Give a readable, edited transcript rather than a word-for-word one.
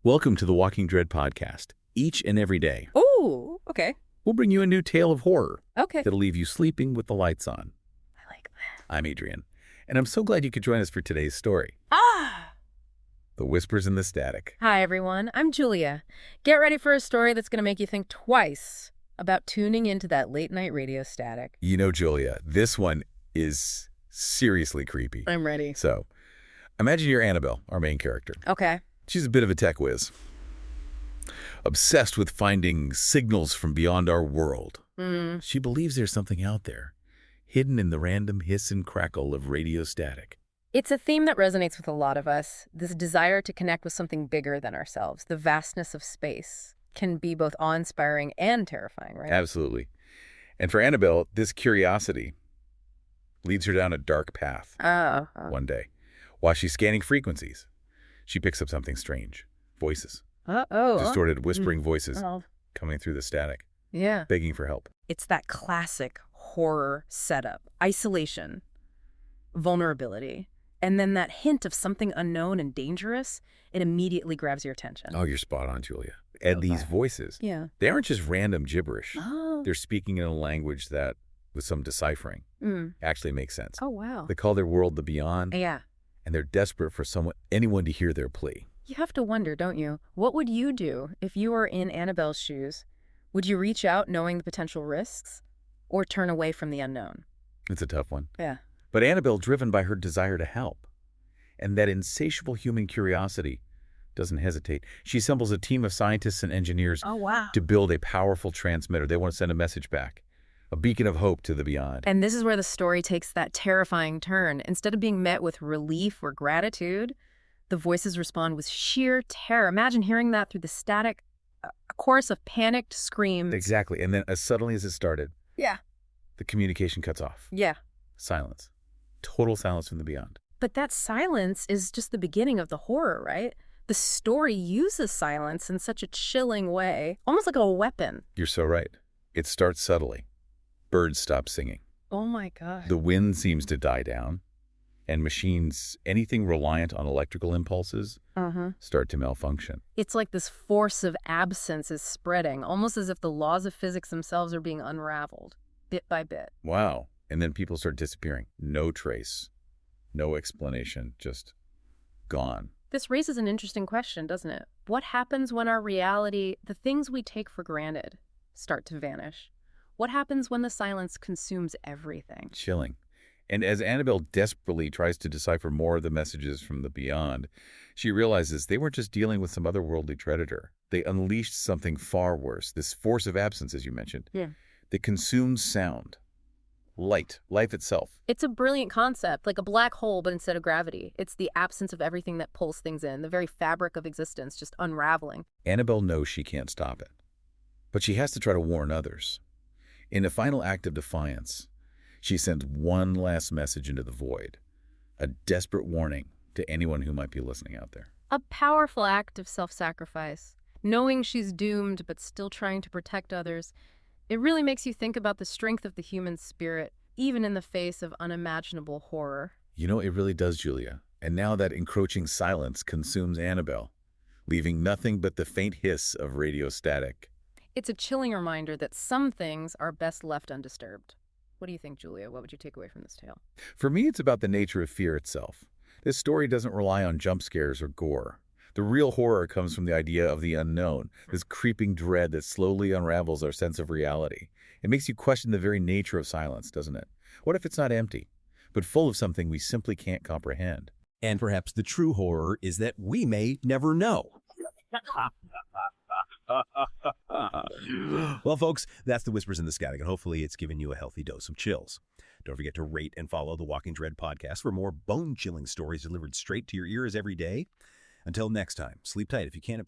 Welcome to the Walking Dread podcast. Each and every day, Oh, okay. we'll bring you a new tale of horror Okay. that'll leave you sleeping with the lights on. I like that. I'm Adrian, and I'm so glad you could join us for today's story, Ah! The Whispers in the Static. Hi, everyone. I'm Julia. Get ready for a story that's going to make you think twice about tuning into that late-night radio static. You know, Julia, this one is seriously creepy. I'm ready. So, imagine you're Annabelle, our main character. Okay. She's a bit of a tech whiz, obsessed with finding signals from beyond our world. She believes there's something out there, hidden in the random hiss and crackle of radio static. It's a theme that resonates with a lot of us. This desire to connect with something bigger than ourselves. The vastness of space can be both awe-inspiring and terrifying, right? Absolutely. And for Annabelle, this curiosity leads her down a dark path. One day, while she's scanning frequencies, she picks up something strange. Voices. Distorted, whispering voices coming through the static, Yeah. begging for help. It's that classic horror setup. Isolation, vulnerability, and then that hint of something unknown and dangerous, it immediately grabs your attention. Oh, you're spot on, Julia. And these voices, Yeah. they aren't just random gibberish. Oh. They're speaking in a language that, with some deciphering, actually makes sense. Oh, wow. They call their world the beyond, Yeah. and they're desperate for anyone to hear their plea. You have to wonder, don't you? What would you do if you were in Annabelle's shoes? Would you reach out knowing the potential risks or turn away from the unknown? It's a tough one. Yeah. But Annabelle, driven by her desire to help, and that insatiable human curiosity, doesn't hesitate. She assembles a team of scientists and engineers Oh, wow. to build a powerful transmitter. They want to send a message back, a beacon of hope to the beyond. And this is where the story takes that terrifying turn. Instead of being met with relief or gratitude, the voices respond with sheer terror. Imagine hearing that through the static, a chorus of panicked screams. Exactly. And then as suddenly as it started, Yeah. the communication cuts off. Yeah. Silence. Total silence from the beyond. But that silence is just the beginning of the horror, right? The story uses silence in such a chilling way, almost like a weapon. You're so right. It starts subtly. Birds stop singing. Oh my God. The wind seems to die down. And machines, anything reliant on electrical impulses, start to malfunction. It's like this force of absence is spreading, almost as if the laws of physics themselves are being unraveled, bit by bit. Wow. And then people start disappearing. No trace. No explanation. Just gone. This raises an interesting question, doesn't it? What happens when our reality, the things we take for granted, start to vanish? What happens when the silence consumes everything? Chilling. And as Annabelle desperately tries to decipher more of the messages from the beyond, she realizes they weren't just dealing with some otherworldly predator. They unleashed something far worse, this force of absence, as you mentioned, that consumes sound, light, life itself. It's a brilliant concept, like a black hole, but instead of gravity. It's the absence of everything that pulls things in, the very fabric of existence just unraveling. Annabelle knows she can't stop it, but she has to try to warn others. In a final act of defiance, she sends one last message into the void, a desperate warning to anyone who might be listening out there. A powerful act of self-sacrifice. Knowing she's doomed, but still trying to protect others. It really makes you think about the strength of the human spirit, even in the face of unimaginable horror. You know, it really does, Julia. And now that encroaching silence consumes Annabelle, leaving nothing but the faint hiss of radio static. It's a chilling reminder that some things are best left undisturbed. What do you think, Julia? What would you take away from this tale? For me, it's about the nature of fear itself. This story doesn't rely on jump scares or gore. The real horror comes from the idea of the unknown, this creeping dread that slowly unravels our sense of reality. It makes you question the very nature of silence, doesn't it? What if it's not empty, but full of something we simply can't comprehend? And perhaps the true horror is that we may never know. Well, folks, that's the Whispers in the Static, and hopefully it's given you a healthy dose of chills. Don't forget to rate and follow the Walking Dread podcast for more bone-chilling stories delivered straight to your ears every day. Until next time, sleep tight if you can.